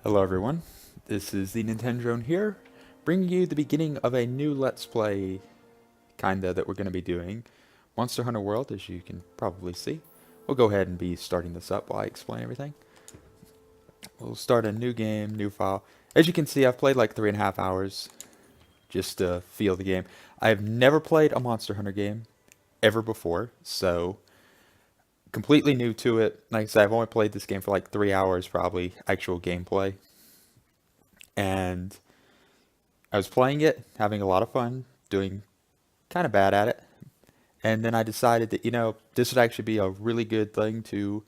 Hello everyone, this is the Nintendrone here, bringing you the beginning of a new Let's Play, kinda, that we're going to be doing. Monster Hunter World, as you can probably see. We'll go ahead and be starting this up while I explain everything. We'll start a new game, new file. As you can see, I've played like 3.5 hours just to feel the game. I've never played a Monster Hunter game ever before, so completely new to it. Like I said, I've only played this game for like 3 hours, probably, actual gameplay. And I was playing it, having a lot of fun, doing kind of bad at it. And then I decided that, this would actually be a really good thing to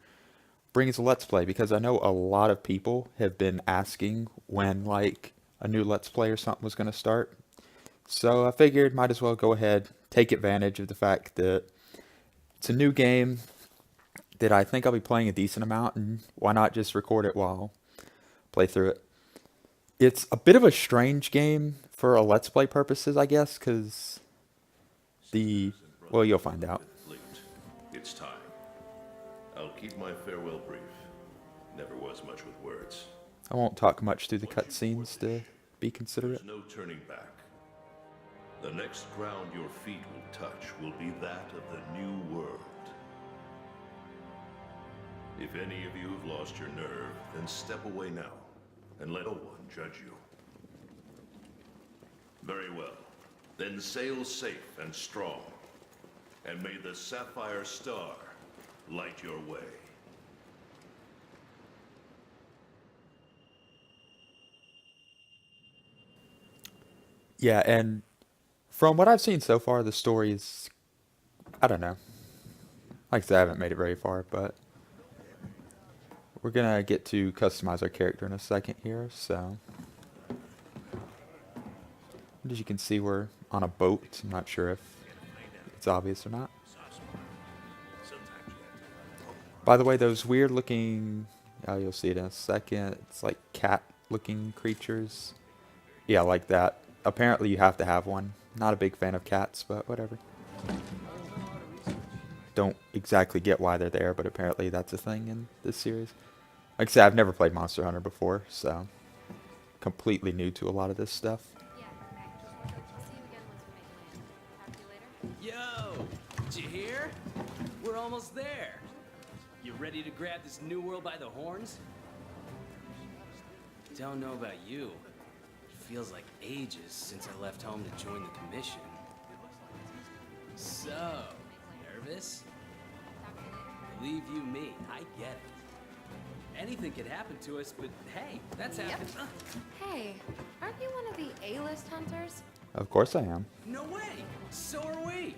bring as a Let's Play because I know a lot of people have been asking when, like, a new Let's Play or something was going to start. So I figured might as well go ahead, take advantage of the fact that it's a new game that I think I'll be playing a decent amount, and why not just record it while I play through it. It's a bit of a strange game for a Let's Play purposes, I guess, because the... well, you'll find out. Late. It's time. I'll keep my farewell brief. Never was much with words. I won't talk much through the cutscenes to be considerate. There's no turning back. The next ground your feet will touch will be that of the new world. If any of you have lost your nerve, then step away now, and let no one judge you. Very well. Then sail safe and strong, and may the sapphire star light your way. Yeah, and from what I've seen so far, the story is... I don't know. Like I said, I haven't made it very far, but... we're gonna get to customize our character in a second here, so... as you can see, we're on a boat. I'm not sure if it's obvious or not. By the way, those weird looking... oh, you'll see it in a second. It's like cat looking creatures. Yeah, like that. Apparently you have to have one. Not a big fan of cats, but whatever. Don't exactly get why they're there, but apparently that's a thing in this series. Like I said, I've never played Monster Hunter before, so completely new to a lot of this stuff. Yo, did you hear? We're almost there. You ready to grab this new world by the horns? Don't know about you. It feels like ages since I left home to join the commission. So, nervous? Believe you me, I get it. Anything could happen to us, but hey, that's happened. Hey, aren't you one of the A-list hunters? Of course I am. No way! So are we!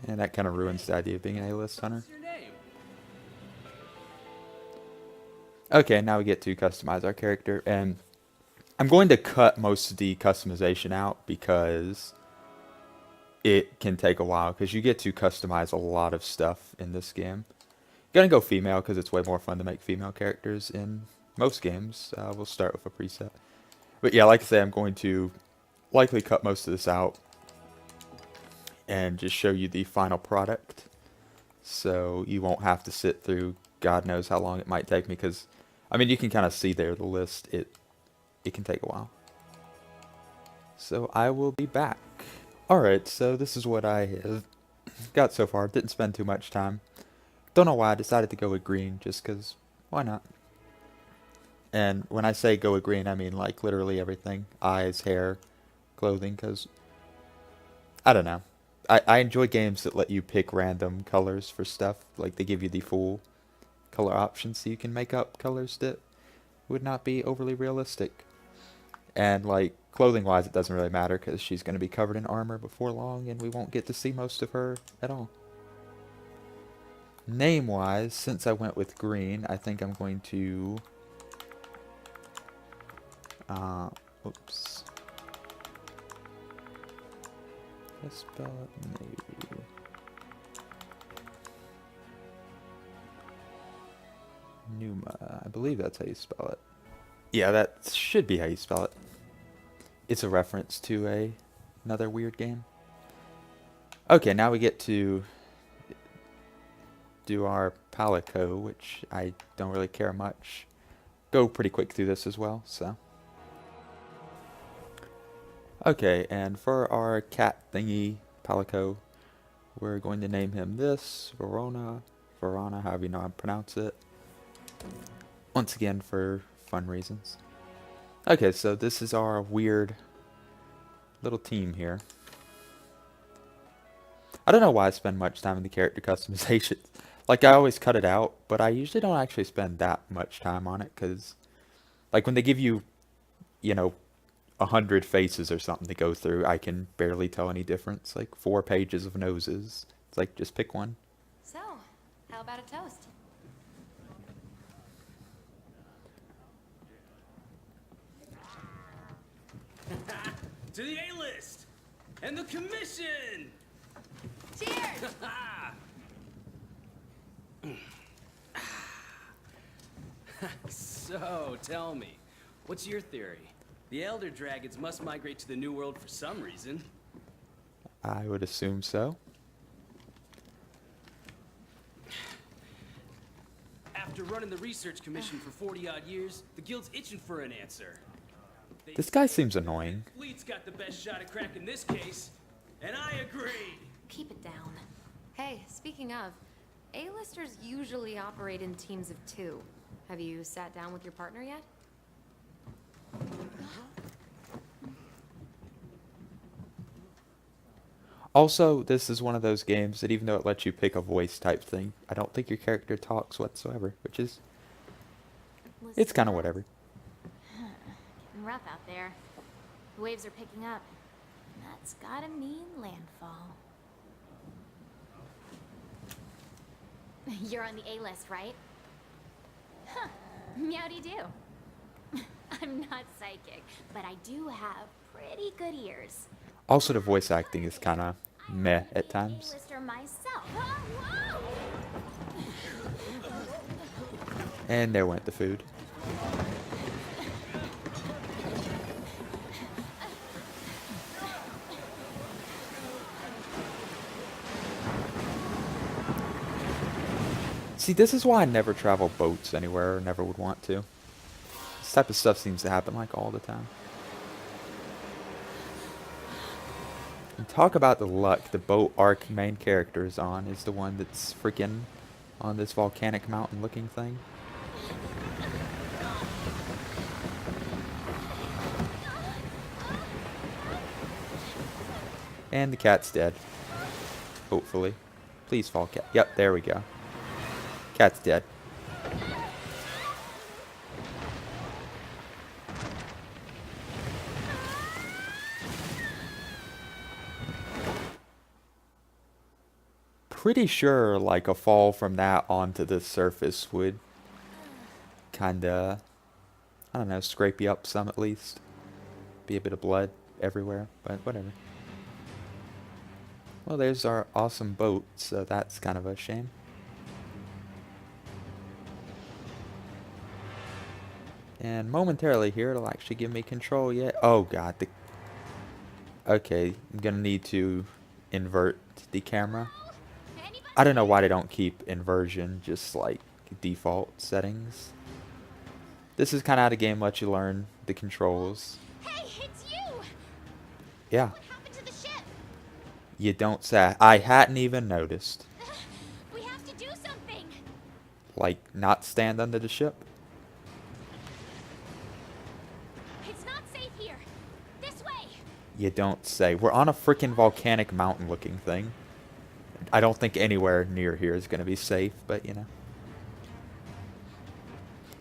And that kind of ruins the idea of being an A-list hunter. What's your name? Okay, now we get to customize our character, and I'm going to cut most of the customization out because it can take a while, because you get to customize a lot of stuff in this game. Gonna go female because it's way more fun to make female characters in most games. We'll start with a preset. But yeah, like I say, I'm going to likely cut most of this out and just show you the final product, so you won't have to sit through God knows how long it might take me, because I mean, you can kind of see there the list. It can take a while. So I will be back. Alright, so this is what I have got so far. Didn't spend too much time. Don't know why I decided to go with green, just because why not? And when I say go with green, I mean like literally everything. Eyes, hair, clothing, because I don't know. I enjoy games that let you pick random colors for stuff. Like they give you the full color options so you can make up colors that would not be overly realistic. And like clothing wise, it doesn't really matter because she's going to be covered in armor before long and we won't get to see most of her at all. Name wise, since I went with green, I think I'm going to oops. Let's spell it maybe. Numa. I believe that's how you spell it. Yeah, that should be how you spell it. It's a reference to another weird game. Okay, now we get to do our Palico, which I don't really care much go pretty quick through this as well, so. Okay, and for our cat thingy, Palico, we're going to name him this, Verona, however you know how to pronounce it. Once again, for fun reasons. Okay, so this is our weird little team here. I don't know why I spend much time in the character customization. Like, I always cut it out, but I usually don't actually spend that much time on it, because, like, when they give you, you know, 100 faces or something to go through, I can barely tell any difference. Like, 4 pages of noses. It's like, just pick one. So, how about a toast? To the A-list! And the commission! Cheers! So, tell me, what's your theory? The Elder Dragons must migrate to the New World for some reason. I would assume so. After running the research commission for 40-odd years, the guild's itching for an answer. They This guy say seems annoying. Fleet's got the best shot at cracking this case, and I agree. Keep it down. Hey, speaking of, A-listers usually operate in teams of 2. Have you sat down with your partner yet? Also, this is one of those games that even though it lets you pick a voice type thing, I don't think your character talks whatsoever, which is, it's kind of whatever. Getting rough out there. The waves are picking up. And that's gotta mean landfall. You're on the A-list, right? Huh. Meowdy-do. I'm not psychic, but I do have pretty good ears. Also, the voice acting is kind of meh at times. A-lister myself. Whoa! And there went the food. See, this is why I never travel boats anywhere, or never would want to. This type of stuff seems to happen like all the time. And talk about the luck. The boat our main character is on is the one that's freaking on this volcanic mountain looking thing. And the cat's dead. Hopefully. Please fall, cat. Yep, there we go. Cat's dead. Pretty sure like a fall from that onto the surface would kinda, I don't know, scrape you up some at least. Be a bit of blood everywhere, but whatever. Well, there's our awesome boat, so that's kind of a shame. And momentarily here, it'll actually give me control yet. Oh god, okay, I'm gonna need to invert the camera. I don't know why they don't keep inversion just like default settings. This is kind of how the game lets you learn the controls. Hey, it's you! Yeah, What happened to the ship? you don't say. I hadn't even noticed. We have to do something! Like, not stand under the ship? It's not safe here. This way! You don't say. We're on a freaking volcanic mountain looking thing. I don't think anywhere near here is going to be safe, but you know.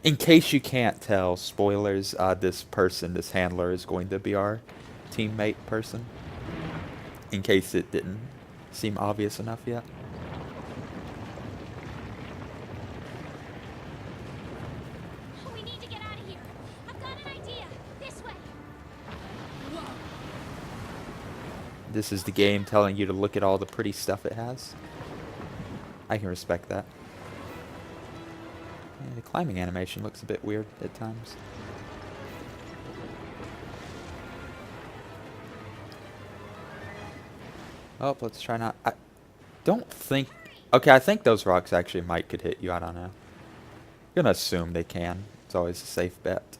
In case you can't tell, spoilers, this person, this handler, is going to be our teammate person. In case it didn't seem obvious enough yet. We need to get out of here. I've got an idea. This way. This is the game telling you to look at all the pretty stuff it has. I can respect that. Yeah, the climbing animation looks a bit weird at times. Oh, let's try not... I don't think... Okay, I think those rocks actually could hit you. I don't know. I'm gonna assume they can. It's always a safe bet.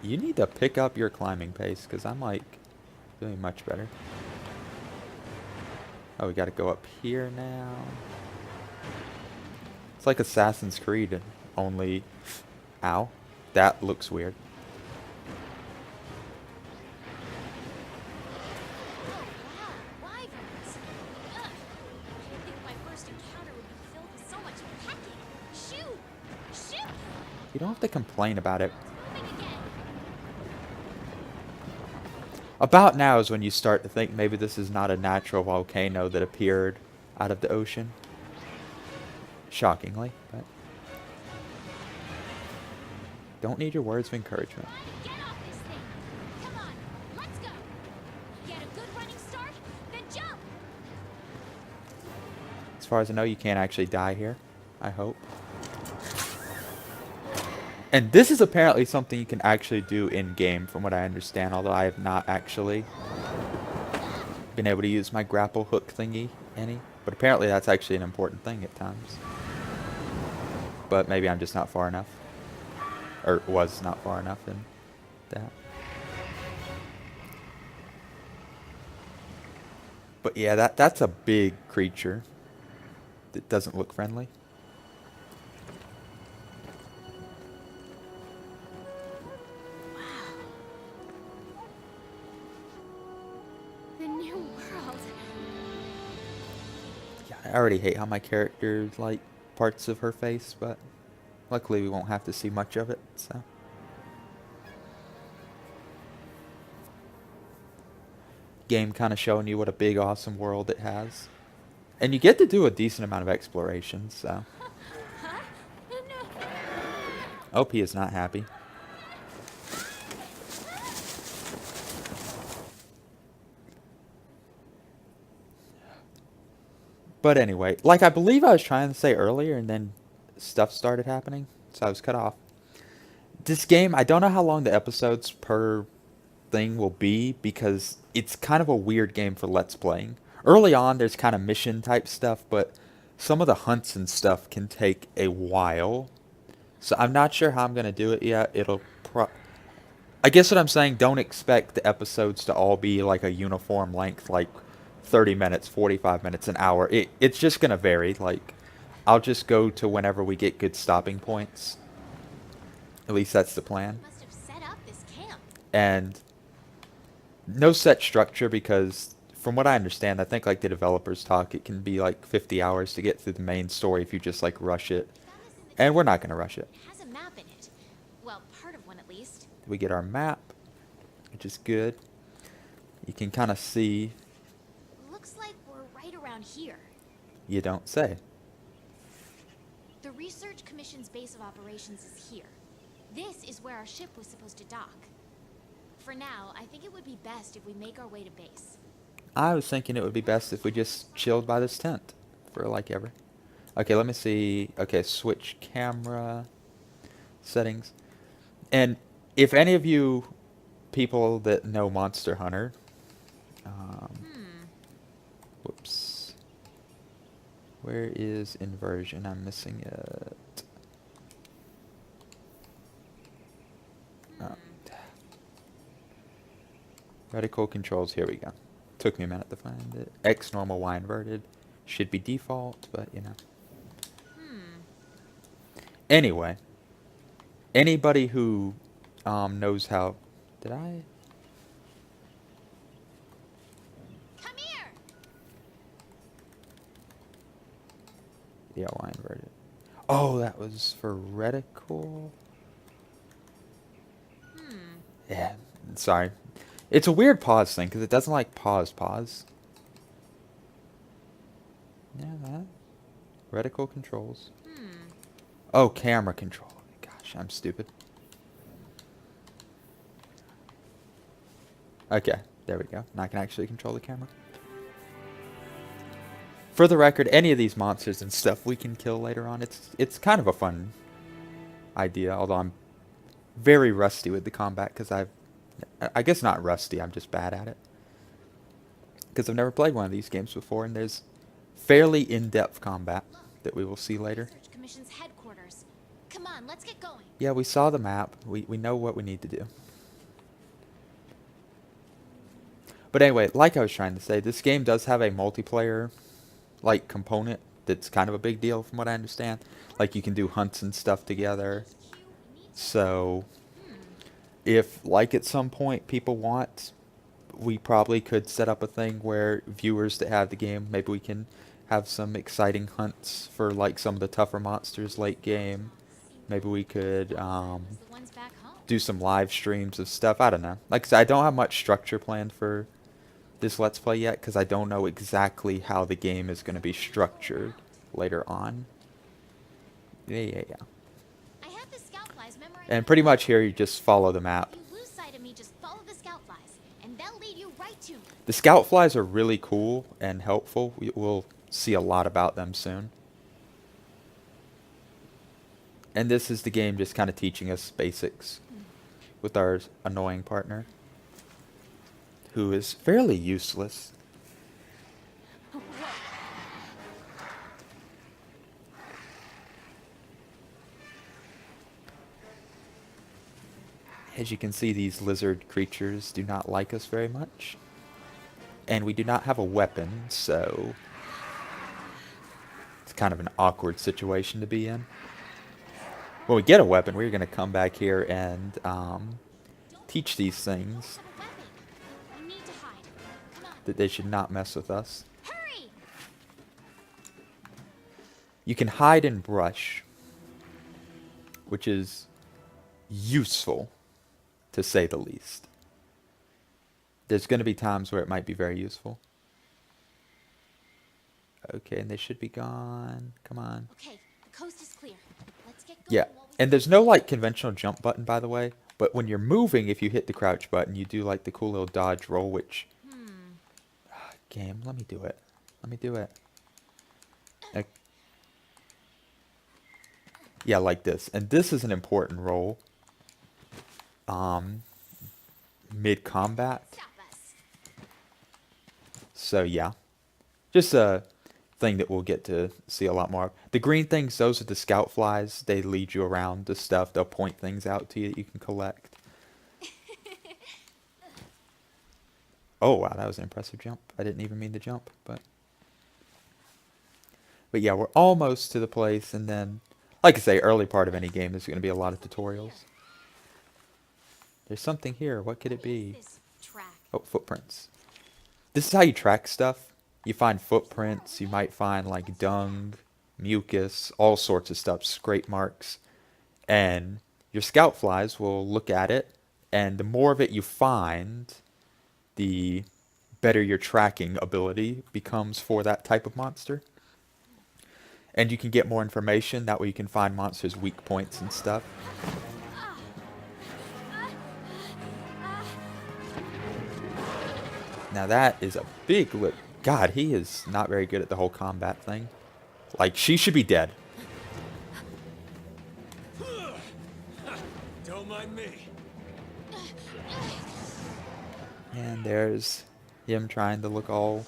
You need to pick up your climbing pace, because I'm like doing much better. Oh, we gotta go up here now. It's like Assassin's Creed, only... Ow. That looks weird. Oh, wow, wyverns. Ugh. I didn't think my first encounter would be filled with so much pecking. Shoot! Shoot! You don't have to complain about it. Moving again. About now is when you start to think maybe this is not a natural volcano that appeared out of the ocean. Shockingly, but... Don't need your words of encouragement. Get off this thing. Come on, let's go. Get a good running start, then jump. As far as I know, you can't actually die here. I hope. And this is apparently something you can actually do in-game, from what I understand, although I have not actually been able to use my grapple hook thingy any. But apparently that's actually an important thing at times. But maybe I'm just not far enough. Or was not far enough in that. But yeah, that's a big creature that doesn't look friendly. The new world. Yeah, I already hate how my character like parts of her face, but luckily we won't have to see much of it, so. Game kind of showing you what a big, awesome world it has. And you get to do a decent amount of exploration, so. Huh? No. OP is not happy. But anyway, like I believe I was trying to say earlier, and then stuff started happening, so I was cut off. This game, I don't know how long the episodes per thing will be, because it's kind of a weird game for Let's Playing. Early on, there's kind of mission type stuff, but some of the hunts and stuff can take a while. So I'm not sure how I'm going to do it yet. I guess what I'm saying, don't expect the episodes to all be like a uniform length, like 30 minutes, 45 minutes, an hour. It's just going to vary. Like, I'll just go to whenever we get good stopping points. At least that's the plan. Must have set up this camp. And no set structure, because from what I understand, I think like the developers talk, it can be like 50 hours to get through the main story if you just like rush it. Found this in the And we're not going to rush it. It has a map in it. Well, part of one at least. We get our map, which is good. You can kind of see. Looks like we're right around here. You don't say. The Research Commission's base of operations is here. This is where our ship was supposed to dock. For now, I think it would be best if we make our way to base. I was thinking it would be best if we just chilled by this tent for like ever. Okay, let me see. Okay, switch camera settings. And if any of you people that know Monster Hunter, whoops. Where is inversion? I'm missing it. Reticle controls, here we go. Took me a minute to find it. X normal, Y inverted. Should be default, but you know. Anyway. Anybody who knows how... Did I... Come here! Yeah, Y inverted. Oh, that was for reticle? Yeah, sorry. It's a weird pause thing, because it doesn't like pause. Yeah, that. Reticle controls. Oh, camera control. Gosh, I'm stupid. Okay, there we go. Now I can actually control the camera. For the record, any of these monsters and stuff we can kill later on. It's kind of a fun idea, although I'm very rusty with the combat, because I guess not rusty, I'm just bad at it. Because I've never played one of these games before, and there's fairly in-depth combat that we will see later. Research Commission's headquarters. Come on, let's get going. Yeah, we saw the map. We know what we need to do. But anyway, like I was trying to say, this game does have a multiplayer like component that's kind of a big deal from what I understand. Like you can do hunts and stuff together. So if like at some point people want, we probably could set up a thing where viewers that have the game, maybe we can have some exciting hunts for like some of the tougher monsters late game. Maybe we could The ones back home. do some live streams of stuff. I don't know. Like I said, I don't have much structure planned for this Let's Play yet because I don't know exactly how the game is going to be structured later on. Yeah. I have the scout flies memorized. And pretty much here you just follow the map. If you lose sight of me, just follow the scout flies, and they'll lead you right to me. The scout flies are really cool and helpful. We'll see a lot about them soon. And this is the game just kind of teaching us basics with our annoying partner, who is fairly useless. As you can see, these lizard creatures do not like us very much. And we do not have a weapon, so it's kind of an awkward situation to be in. When we get a weapon, we're going to come back here and teach these things Have a weapon. We need to hide. Come on. that they should not mess with us. Hurry! You can hide in brush, which is useful, to say the least. There's going to be times where it might be very useful. Okay, and they should be gone. Come on. Okay, the coast is clear. Let's get going. Yeah, while we and there's no like conventional jump button, by the way. But when you're moving, if you hit the crouch button, you do like the cool little dodge roll, which... Game, let me do it. Let me do it. Like... Yeah, like this. And this is an important roll. Mid-combat. Stop us. So, yeah. Just a thing that we'll get to see a lot more of. The green things, those are the scout flies. They lead you around the stuff. They'll point things out to you that you can collect. Oh, wow, that was an impressive jump. I didn't even mean to jump, but yeah, we're almost to the place, and then, like I say, early part of any game, there's going to be a lot of tutorials. There's something here. What could it be? This track. Oh, footprints. This is how you track stuff. You find footprints. You might find like dung, mucus, all sorts of stuff, scrape marks. And your scout flies will look at it. And the more of it you find, the better your tracking ability becomes for that type of monster. And you can get more information. That way you can find monsters' weak points and stuff. Now that is a big lip. God, he is not very good at the whole combat thing. Like, she should be dead. Don't mind me. And there's him trying to look all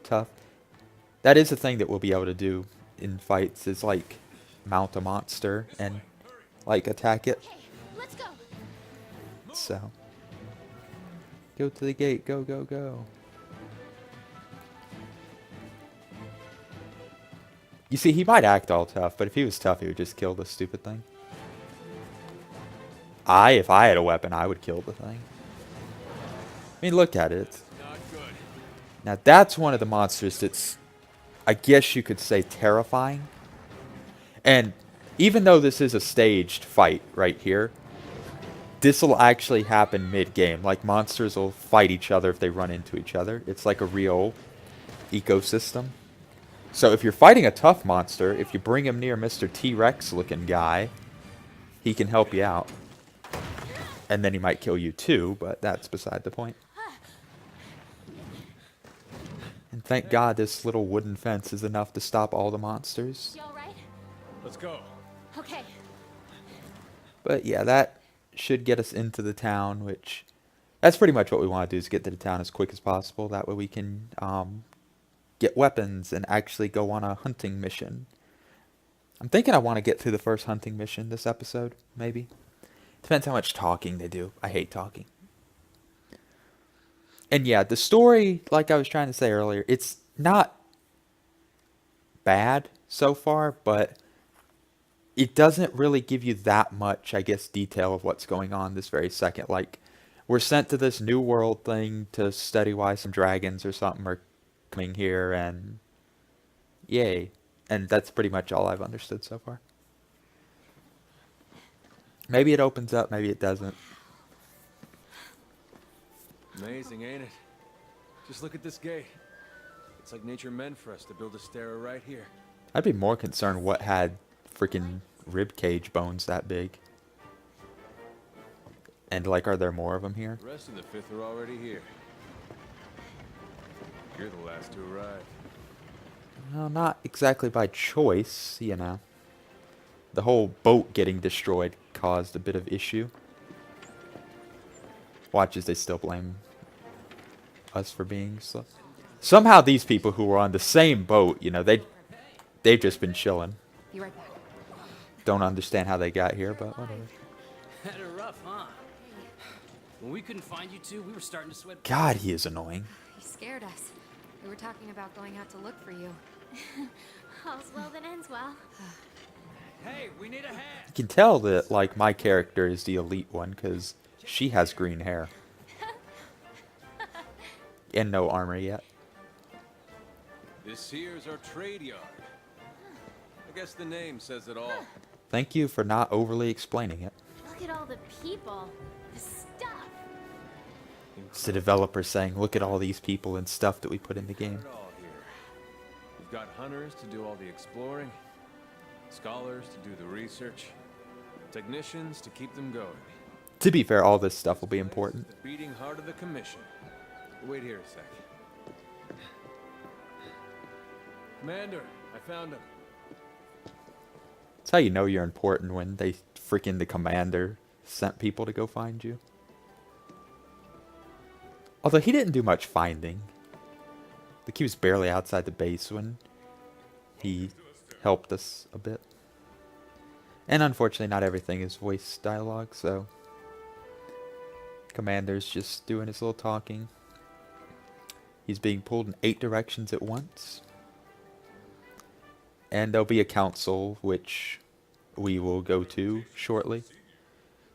tough. That is a thing that we'll be able to do in fights, is like mount a monster and like attack it. Okay, let's go. So go to the gate, go, go, go. You see, he might act all tough, but if he was tough, he would just kill the stupid thing. If I had a weapon, I would kill the thing. I mean, look at it. Not good. Now that's one of the monsters that's, I guess you could say, terrifying. And even though this is a staged fight right here, this will actually happen mid-game. Like, monsters will fight each other if they run into each other. It's like a real ecosystem. So if you're fighting a tough monster, if you bring him near Mr. T-Rex looking guy, he can help you out. And then he might kill you too, but that's beside the point. And thank God this little wooden fence is enough to stop all the monsters. You all right? Let's go. Okay. But yeah, that should get us into the town, which... That's pretty much what we want to do, is get to the town as quick as possible. That way we can get weapons, and actually go on a hunting mission. I'm thinking I want to get through the first hunting mission this episode, maybe. Depends how much talking they do. I hate talking. And yeah, the story, like I was trying to say earlier, it's not bad so far, but it doesn't really give you that much, I guess, detail of what's going on this very second. Like, we're sent to this new world thing to study why some dragons or something are coming here, and yay. And that's pretty much all I've understood so far. Maybe it opens up, maybe it doesn't. Amazing, ain't it? Just look at this gate. It's like nature meant for us to build a stair right here. I'd be more concerned what had freaking rib cage bones that big. And like, are there more of them here? The rest of the fifth are already here. You're the last to arrive. Well, not exactly by choice, you know. The whole boat getting destroyed caused a bit of issue. Watch as they still blame us for being slow. Somehow these people who were on the same boat, you know, they've just been chilling. Be right back. Don't understand how they got here, but whatever. Had it rough, huh? When we couldn't find you two, we were starting to sweat. God, he is annoying. You scared us. We were talking about going out to look for you. All's well that ends well. Hey, we need a hand. You can tell that, like, my character is the elite one, because she has green hair. And no armor yet. This here's our trade yard. I guess the name says it all. Thank you for not overly explaining it. Look at all the people. The stuff. It's the developer saying, look at all these people and stuff that we put in the game. Got it all here. We've got hunters to do all the exploring, scholars to do the research, technicians to keep them going. To be fair, all this stuff will be important. The beating heart of the commission. Wait here a sec. Commander, I found him. That's how you know you're important, when they freaking the commander sent people to go find you. Although he didn't do much finding. Like, he was barely outside the base when he helped us a bit. And unfortunately not everything is voice dialogue, so commander's just doing his little talking. He's being pulled in 8 directions at once. And there'll be a council, which we will go to shortly.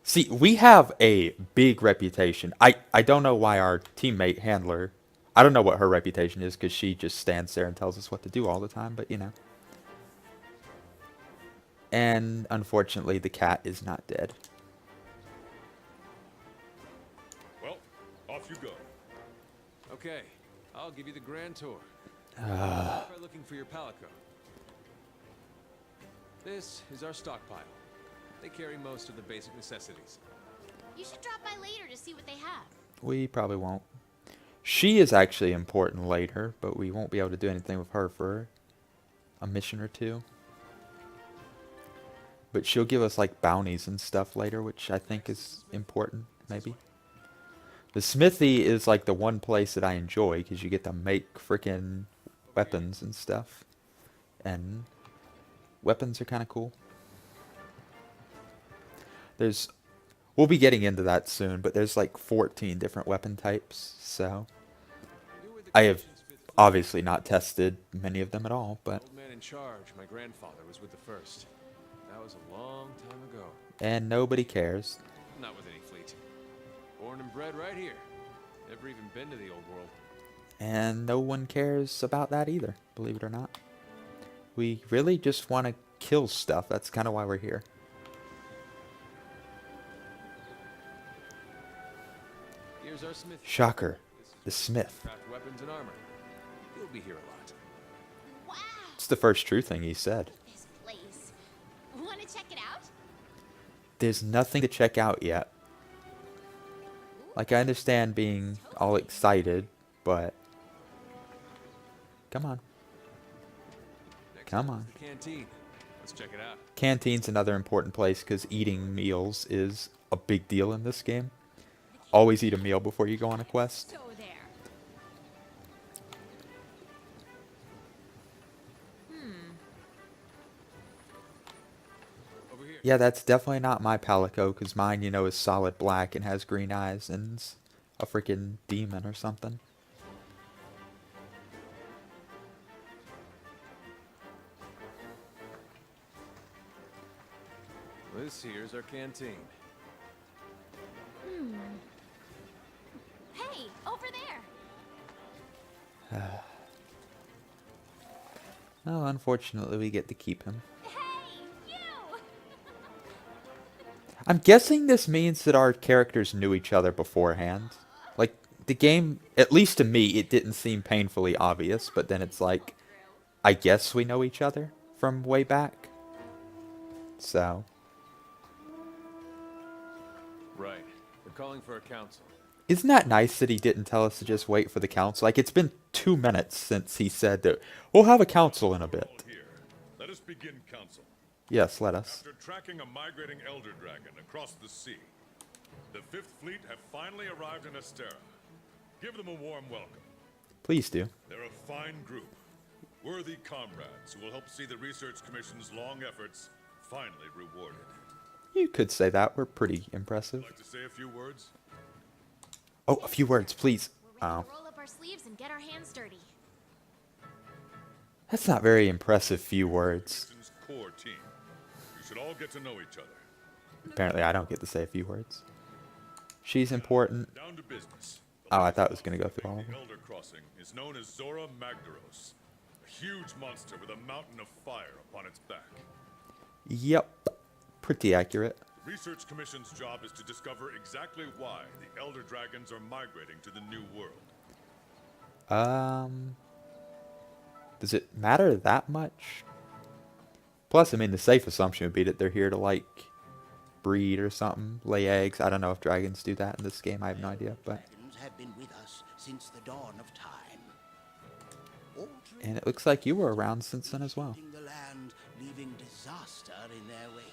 See, we have a big reputation. I don't know why our teammate Handler, I don't know what her reputation is, because she just stands there and tells us what to do all the time, but you know. And unfortunately, the cat is not dead. Well, off you go. Okay, I'll give you the grand tour. Start by looking for your palico. This is our stockpile. They carry most of the basic necessities. You should drop by later to see what they have. We probably won't. She is actually important later, but we won't be able to do anything with her for a mission or two. But she'll give us like bounties and stuff later, which I think is important, maybe. The smithy is like the one place that I enjoy, because you get to make frickin' weapons and stuff. And weapons are kind of cool. We'll be getting into that soon, but there's like 14 different weapon types, so I have obviously not tested many of them at all, but Old man in charge, my grandfather, was with the first. That was a long time ago. and nobody cares. Not with any fleet. Born and bred right here. Never even been to the old world. And no one cares about that either, believe it or not. We really just want to kill stuff. That's kind of why we're here. Here's our smith. Shocker. The smith. Craft weapons and armor. You'll be here a lot. Wow, It's the first true thing he said. this place. Want to check it out? There's nothing to check out yet. Like, I understand being all excited, but come on. Next Come up on. is the canteen. Let's check it out. Canteen's another important place, because eating meals is a big deal in this game. Always eat a meal before you go on a quest. So there. Yeah, that's definitely not my Palico, because mine, you know, is solid black and has green eyes and is a freaking demon or something. This here's our canteen. Hey, over there! Oh, unfortunately, we get to keep him. Hey, you! I'm guessing this means that our characters knew each other beforehand. Like, the game, at least to me, it didn't seem painfully obvious, but then it's like, I guess we know each other from way back. So, Right. They're calling for a council. isn't that nice that he didn't tell us to just wait for the council? Like, it's been 2 minutes since he said that we'll have a council in a bit. All here. Let us begin council. Yes, let us. After tracking a migrating elder dragon across the sea, the Fifth Fleet have finally arrived in Astera. Give them a warm welcome. Please do. They're a fine group, worthy comrades who will help see the Research Commission's long efforts finally rewarded. You could say that. We're pretty impressive. Like to say a few words? Oh, a few words, please. We're ready Oh. to roll up our sleeves and get our hands dirty. That's not very impressive few words. Commission's core team. You should all get to know each other. Apparently, I don't get to say a few words. She's important. Down to business. Oh, I thought it was going to go through all of The them. Elder Crossing is known as Zora Magdaros, a huge monster with a mountain of fire upon its back. Yep. Pretty accurate. The Research Commission's job is to discover exactly why the Elder Dragons are migrating to the New World. Does it matter that much? Plus, I mean, the safe assumption would be that they're here to, like, breed or something, lay eggs. I don't know if dragons do that in this game. I have no idea, but... Dragons have been with us since the dawn of time. Altering And it looks like you were around since then as well. the land, leaving disaster in their wake.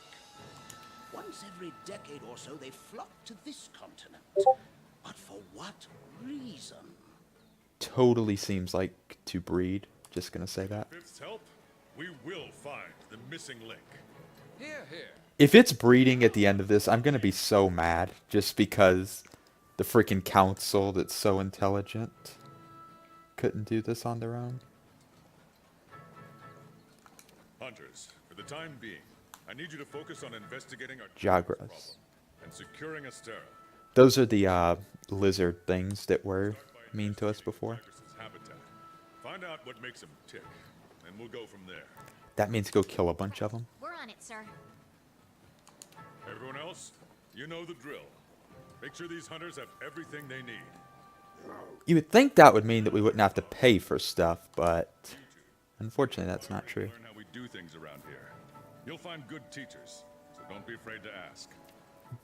Once every decade or so, they flock to this continent. But for what reason? Totally seems like to breed. Just gonna say that. Fifth's help, we will find the missing link. Here, here. If it's breeding at the end of this, I'm gonna be so mad. Just because the freaking council that's so intelligent couldn't do this on their own. Hunters, for the time being, I need you to focus on investigating our Jagras. problem and securing Astera. Those are the lizard things that were mean to us before. Tigress's habitat. Find out what makes them tick, and we'll go from there. That means go kill a bunch of them. We're on it, sir. Everyone else, you know the drill. Make sure these hunters have everything they need. You would think that would mean that we wouldn't have to pay for stuff, but unfortunately that's not true. Learn how we do things around here. You'll find good teachers, so don't be afraid to ask.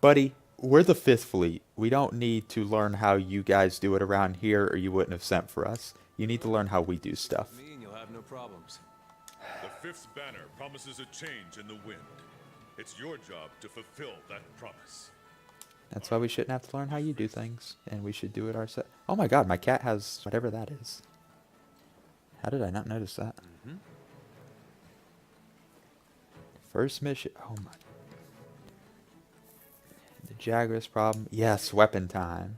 Buddy, we're the Fifth Fleet. We don't need to learn how you guys do it around here or you wouldn't have sent for us. You need to learn how we do stuff. Me and you'll have no problems. The Fifth's banner promises a change in the wind. It's your job to fulfill that promise. That's why we shouldn't have to learn how you do things. And we should do it ourselves. Oh my god, my cat has whatever that is. How did I not notice that? First mission. Oh my. The Jagras problem. Yes, weapon time.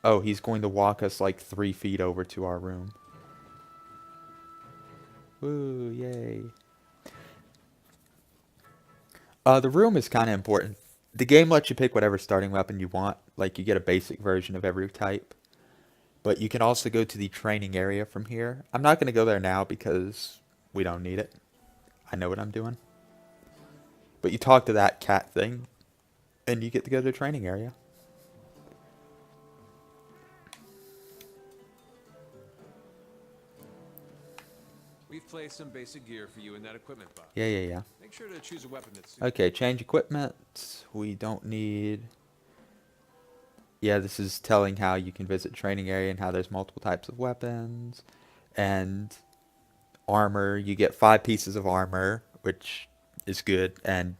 Oh, he's going to walk us like 3 feet over to our room. Woo, yay. The room is kind of important. The game lets you pick whatever starting weapon you want. Like, you get a basic version of every type. But you can also go to the training area from here. I'm not going to go there now because we don't need it. I know what I'm doing. But you talk to that cat thing, and you get to go to the training area. We've placed some basic gear for you in that equipment box. Yeah. Make sure to choose a weapon that's Okay, change equipment. We don't need... Yeah, this is telling how you can visit training area and how there's multiple types of weapons. And armor, you get 5 pieces of armor, which is good. And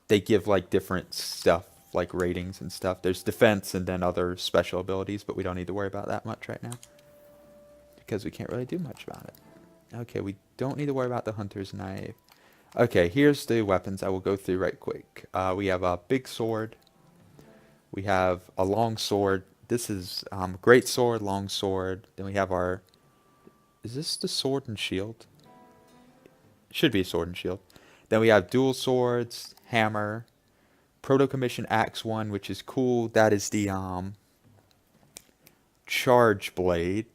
they give like different stuff, like ratings and stuff. There's defense and then other special abilities, but we don't need to worry about that much right now. Because we can't really do much about it. Okay, we don't need to worry about the hunter's knife. Okay, here's the weapons I will go through right quick. We have a big sword. We have a long sword. This is great sword, long sword. Then we have our... Is this the sword and shield? Should be a sword and shield. Then we have dual swords, hammer, proto commission axe 1, which is cool. That is the charge blade,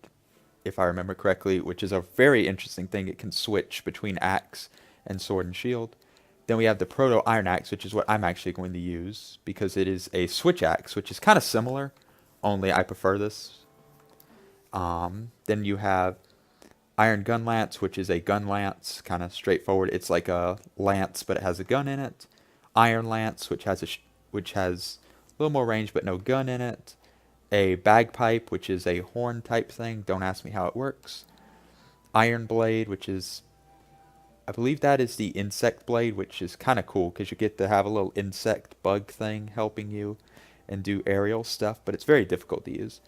if I remember correctly, which is a very interesting thing. It can switch between axe and sword and shield. Then we have the proto iron axe, which is what I'm actually going to use because it is a switch axe, which is kind of similar, only I prefer this. Then you have iron gun lance, which is a gun lance, kind of straightforward. It's like a lance, but it has a gun in it. Iron lance, which has a little more range, but no gun in it. A bagpipe, which is a horn type thing. Don't ask me how it works. Iron blade, which is, I believe that is the insect blade, which is kind of cool because you get to have a little insect bug thing helping you and do aerial stuff, but it's very difficult to use.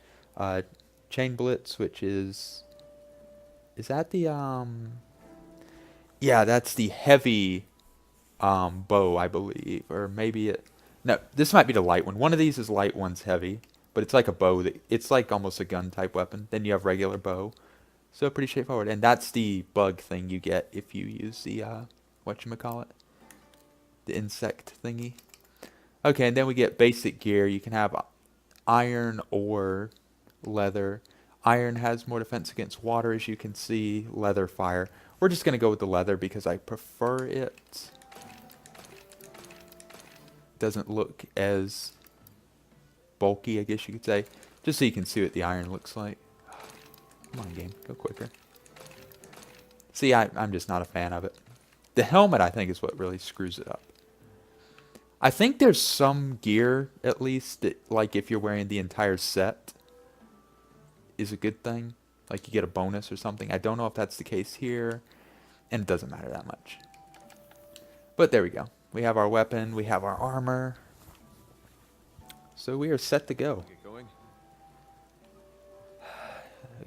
Chain blitz, which is that the yeah, that's the heavy bow, I believe, or maybe it. No, this might be the light one. One of these is light, one's heavy, but it's like a bow. It's like almost a gun type weapon. Then you have regular bow, so pretty straightforward. And that's the bug thing you get if you use the whatchamacallit, the insect thingy. Okay, and then we get basic gear. You can have iron or leather. Iron has more defense against water, as you can see. Leather, fire. We're just going to go with the leather because I prefer it. Doesn't look as bulky, I guess you could say. Just so you can see what the iron looks like. Come on, game. Go quicker. See, I'm just not a fan of it. The helmet, I think, is what really screws it up. I think there's some gear, at least, that, like if you're wearing the entire set, is a good thing. Like you get a bonus or something. I don't know if that's the case here, and it doesn't matter that much. But there we go. We have our weapon, we have our armor. So we are set to go. Get going.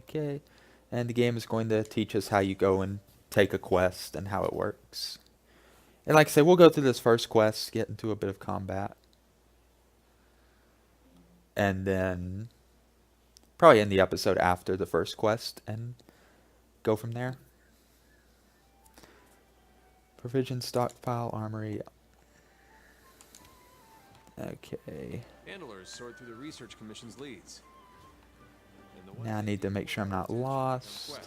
Okay. And the game is going to teach us how you go and take a quest and how it works. And like I said, we'll go through this first quest, get into a bit of combat. And then probably end the episode after the first quest and go from there. Provision stockpile, armory. Okay. Handlers sort through the research commission's leads. Now I need to make sure I'm not lost.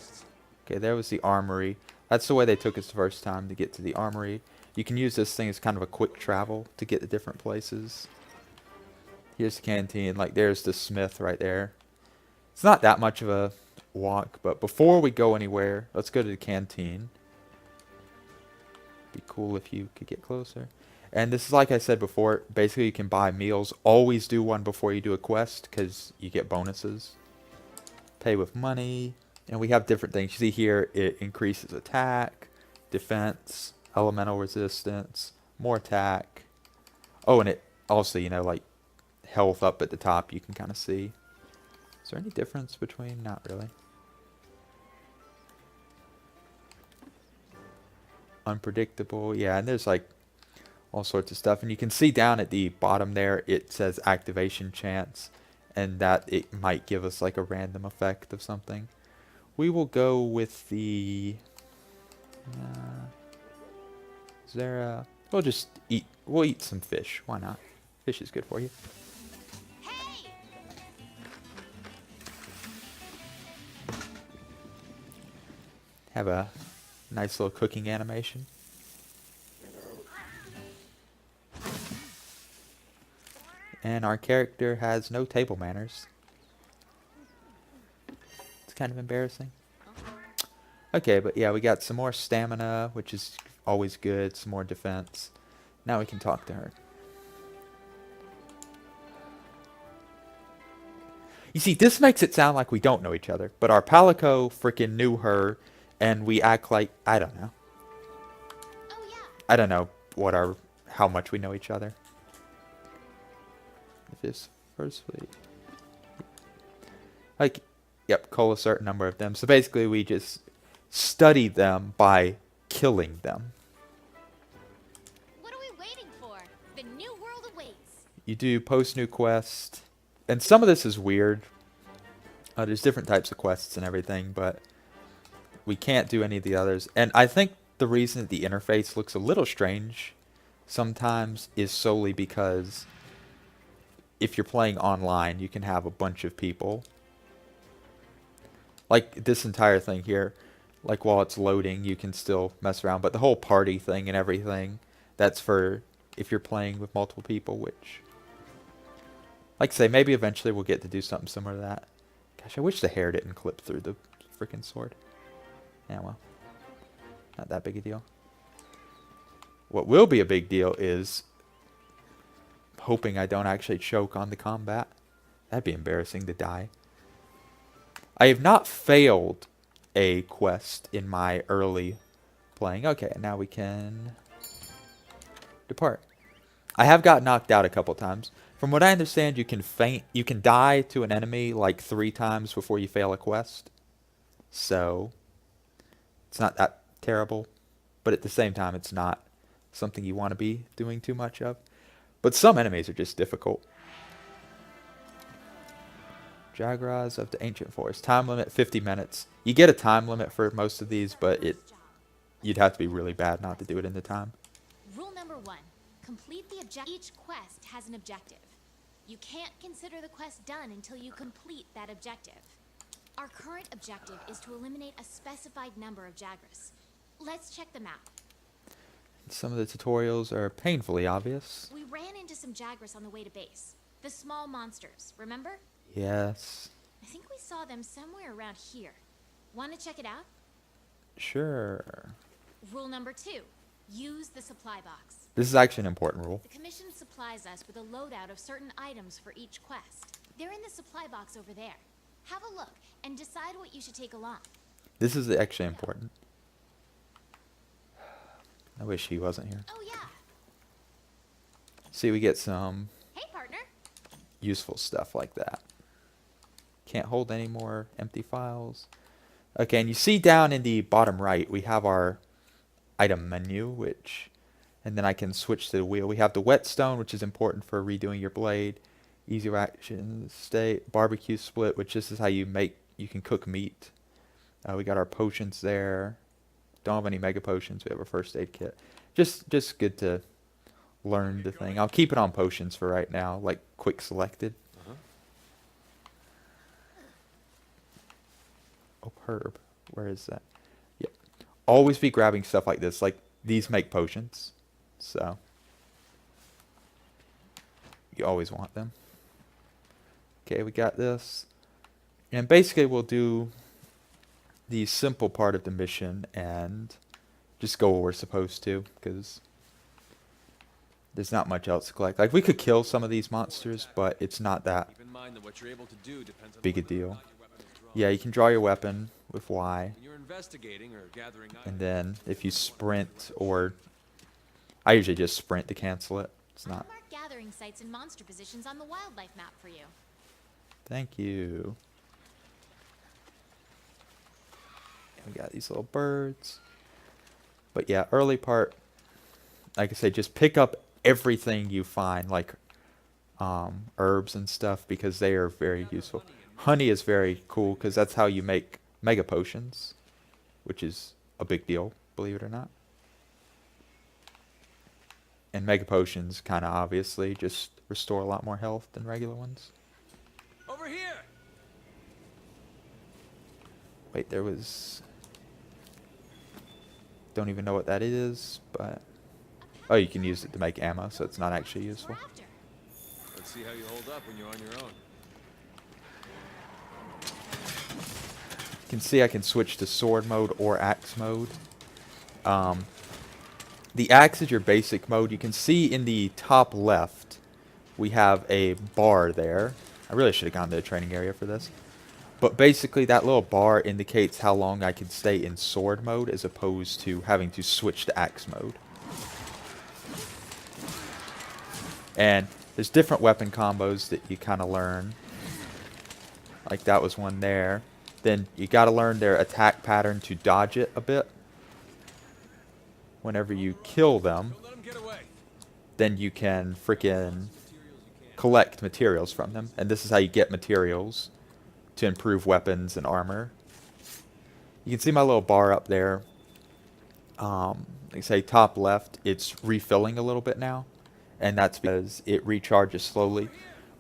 Okay, there was the armory. That's the way they took us the first time to get to the armory. You can use this thing as kind of a quick travel to get to different places. Here's the canteen. Like, there's the smith right there. It's not that much of a walk, but before we go anywhere, let's go to the canteen. Be cool if you could get closer. And this is like I said before, basically you can buy meals. Always do one before you do a quest because you get bonuses. Pay with money. And we have different things. You see here, it increases attack, defense, elemental resistance, more attack. Oh, and it also, you know, like health up at the top, you can kind of see. Is there any difference between? Not really. Unpredictable. Yeah, and there's like all sorts of stuff. And you can see down at the bottom there, it says activation chance. And that it might give us like a random effect of something. We will go with the... is there a... We'll just eat... We'll eat some fish. Why not? Fish is good for you. Hey! Have a nice little cooking animation. And our character has no table manners. It's kind of embarrassing. Okay, but yeah, we got some more stamina, which is always good. Some more defense. Now we can talk to her. You see, this makes it sound like we don't know each other. But our Palico freaking knew her, and we act like, I don't know. Oh yeah. I don't know how much we know each other. This firstly, like, yep, call a certain number of them. So basically we just study them by killing them. you do post new quest, and some of this is weird. There's different types of quests and everything, but we can't do any of the others. And I think the reason that the interface looks a little strange sometimes is solely because if you're playing online, you can have a bunch of people. Like this entire thing here, like while it's loading, you can still mess around. But the whole party thing and everything, that's for if you're playing with multiple people, which, like I say, maybe eventually we'll get to do something similar to that. Gosh, I wish the hair didn't clip through the freaking sword. Yeah, well, not that big a deal. What will be a big deal is hoping I don't actually choke on the combat. That'd be embarrassing to die. I have not failed a quest in my early playing. Okay, now we can depart. I have got knocked out a couple times. From what I understand, you can faint. You can die to an enemy like 3 times before you fail a quest. So it's not that terrible, but at the same time, it's not something you want to be doing too much of. But some enemies are just difficult. Jagras of the Ancient Forest. Time limit 50 minutes. You get a time limit for most of these, but you'd have to be really bad not to do it in the time. Rule number 1. Complete the objective. Each quest has an objective. You can't consider the quest done until you complete that objective. Our current objective is to eliminate a specified number of Jagras. Let's check them out. Some of the tutorials are painfully obvious. We ran into some Jagras on the way to base. The small monsters, remember? Yes. I think we saw them somewhere around here. Want to check it out? Sure. Rule number 2. Use the supply box. This is actually an important rule. The Commission supplies us with a loadout of certain items for each quest. They're in the supply box over there. Have a look and decide what you should take along. This is actually important. I wish he wasn't here. Oh yeah. See, we get some Hey partner. useful stuff like that. Can't hold any more empty files. Okay, and you see down in the bottom right, we have our item menu, and then I can switch to the wheel. We have the whetstone, which is important for redoing your blade. Easy reaction state, barbecue split, which this is how you can cook meat. We got our potions there. Don't have any mega potions. We have a first aid kit. Just good to learn the thing. I'll keep it on potions for right now, like quick selected. Oh, herb. Where is that? Yep. Always be grabbing stuff like this. Like, these make potions. So, you always want them. Okay, we got this. And basically, we'll do the simple part of the mission and just go where we're supposed to, because there's not much else to collect. Like, we could kill some of these monsters, but it's not that big a deal. Yeah, you can draw your weapon with Y. And then if you sprint, or I usually just sprint to cancel it. It's not. Mark gathering sites and monster positions on the wildlife map for you. Thank you. And we got these little birds. But yeah, early part, like I say, just pick up everything you find, like herbs and stuff, because they are very useful. Honey is very cool because that's how you make mega potions, which is a big deal, believe it or not. And mega potions kind of obviously just restore a lot more health than regular ones. Over here. Wait, there was... Don't even know what that is, but... Oh, you can use it to make ammo, so it's not actually useful. Let's see how you hold up when you're on your own. You can see I can switch to sword mode or axe mode. The axe is your basic mode. You can see in the top left, we have a bar there. I really should have gone to the training area for this. But basically, that little bar indicates how long I can stay in sword mode as opposed to having to switch to axe mode. And there's different weapon combos that you kind of learn. Like that was one there. Then you got to learn their attack pattern to dodge it a bit. Whenever you kill them, then you can freaking collect materials from them. And this is how you get materials to improve weapons and armor. You can see my little bar up there. Like say top left, it's refilling a little bit now. And that's because it recharges slowly.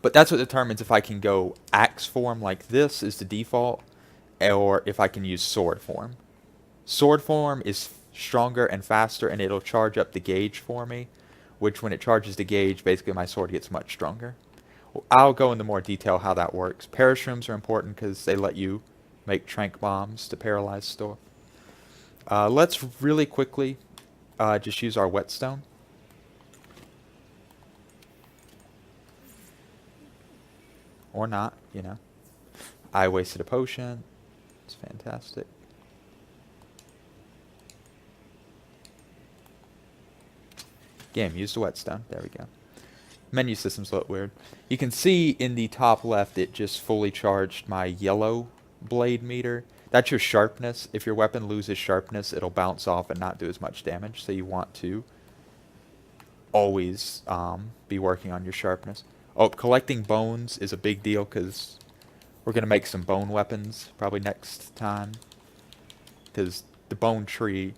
But that's what determines if I can go axe form like this is the default, or if I can use sword form. Sword form is stronger and faster, and it'll charge up the gauge for me, which when it charges the gauge, basically my sword gets much stronger. I'll go into more detail how that works. Parashrooms are important because they let you make trank bombs to paralyze stuff. Let's really quickly just use our whetstone. Or not, you know. I wasted a potion. It's fantastic. Game, use the whetstone. There we go. Menu system's a little weird. You can see in the top left it just fully charged my yellow blade meter. That's your sharpness. If your weapon loses sharpness, it'll bounce off and not do as much damage. So you want to always be working on your sharpness. Oh, collecting bones is a big deal because we're going to make some bone weapons probably next time. Because the bone tree,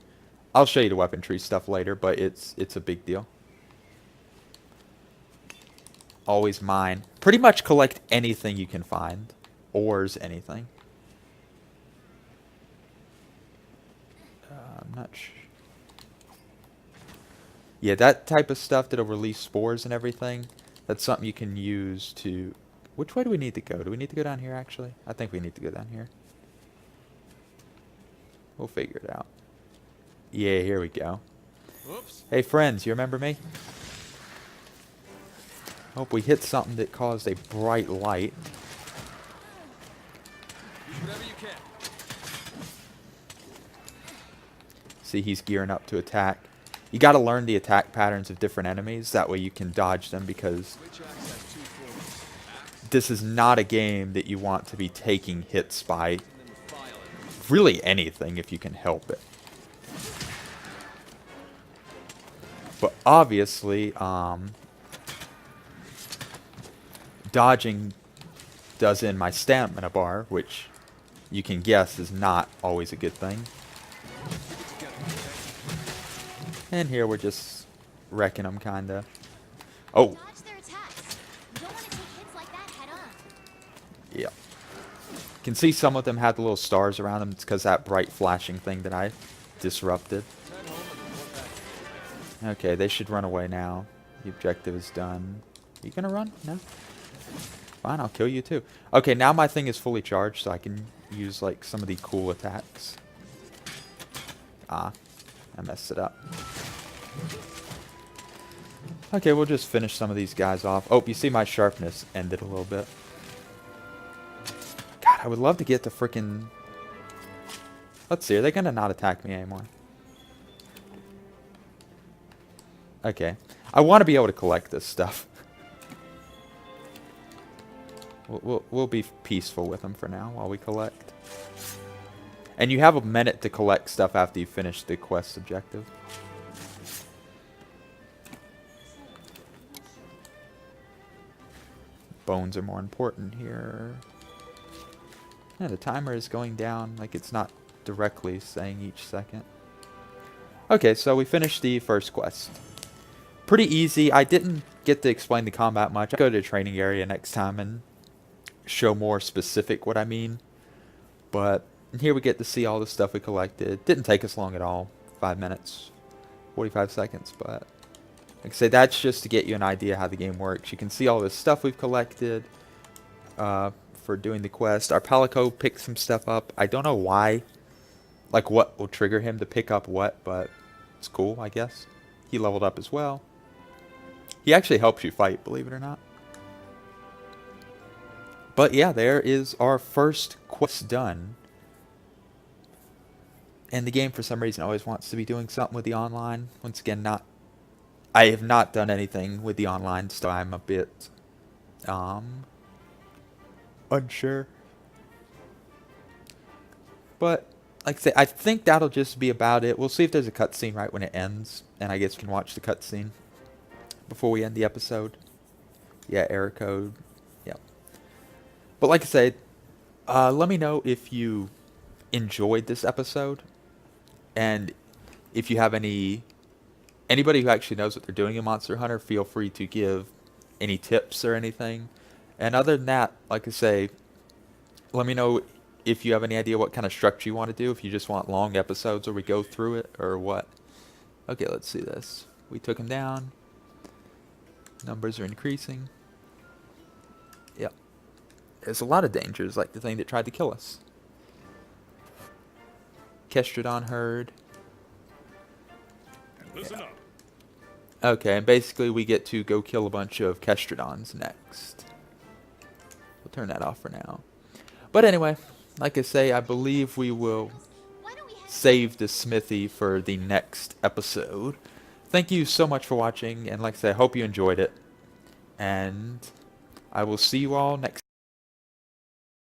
I'll show you the weapon tree stuff later, but it's a big deal. Always mine. Pretty much collect anything you can find. Ores, anything. I'm not sure. Yeah, that type of stuff that'll release spores and everything. That's something you can use to... Which way do we need to go? Do we need to go down here, actually? I think we need to go down here. We'll figure it out. Yeah, here we go. Whoops. Hey, friends, you remember me? Hope we hit something that caused a bright light. Use whatever you can. See, he's gearing up to attack. You gotta learn the attack patterns of different enemies. That way you can dodge them, because Which axe has two forms? Axe this is not a game that you want to be taking hits by and then the file it. really anything if you can help it. But obviously, dodging does in my stamina bar, which you can guess is not always a good thing. And here we're just wrecking them, kinda. Oh, Dodge their attacks. You don't want to take hits like that head on. yeah. You can see some of them had the little stars around them. It's because that bright flashing thing that I disrupted. Okay, they should run away now. The objective is done. You gonna run? No? Fine, I'll kill you too. Okay, now my thing is fully charged, so I can use like some of the cool attacks. Ah, I messed it up. Okay, we'll just finish some of these guys off. Oh, you see my sharpness ended a little bit. God, I would love to get to frickin'... Let's see, are they gonna not attack me anymore? Okay. I want to be able to collect this stuff. We'll be peaceful with them for now while we collect. And you have a minute to collect stuff after you finish the quest objective. Bones are more important here. Yeah, the timer is going down, like it's not directly saying each second. Okay, so we finished the first quest. Pretty easy. I didn't get to explain the combat much. I'll go to the training area next time and show more specific what I mean. But here we get to see all the stuff we collected. Didn't take us long at all. 5 minutes, 45 seconds, but like I say, that's just to get you an idea how the game works. You can see all this stuff we've collected for doing the quest. Our Palico picked some stuff up. I don't know why, like what will trigger him to pick up what, but it's cool, I guess. He leveled up as well. He actually helps you fight, believe it or not. But yeah, there is our first quest done. And the game, for some reason, always wants to be doing something with the online. Once again, I have not done anything with the online, so I'm a bit unsure. But like I say, I think that'll just be about it. We'll see if there's a cutscene right when it ends, and I guess we can watch the cutscene before we end the episode. Yeah, error code. Yep. But like I said, let me know if you enjoyed this episode, and if you have anybody who actually knows what they're doing in Monster Hunter, feel free to give any tips or anything. And other than that, like I say, let me know if you have any idea what kind of structure you want to do, if you just want long episodes where we go through it, or what. Okay, let's see this. We took him down. Numbers are increasing. Yep. There's a lot of dangers, like the thing that tried to kill us. Kestrodon herd. Listen up. Okay, and basically we get to go kill a bunch of Kestrodons next. We'll turn that off for now. But anyway, like I say, I believe we will Why don't we head save the smithy for the next episode. Thank you so much for watching, and like I say, I hope you enjoyed it. And I will see you all next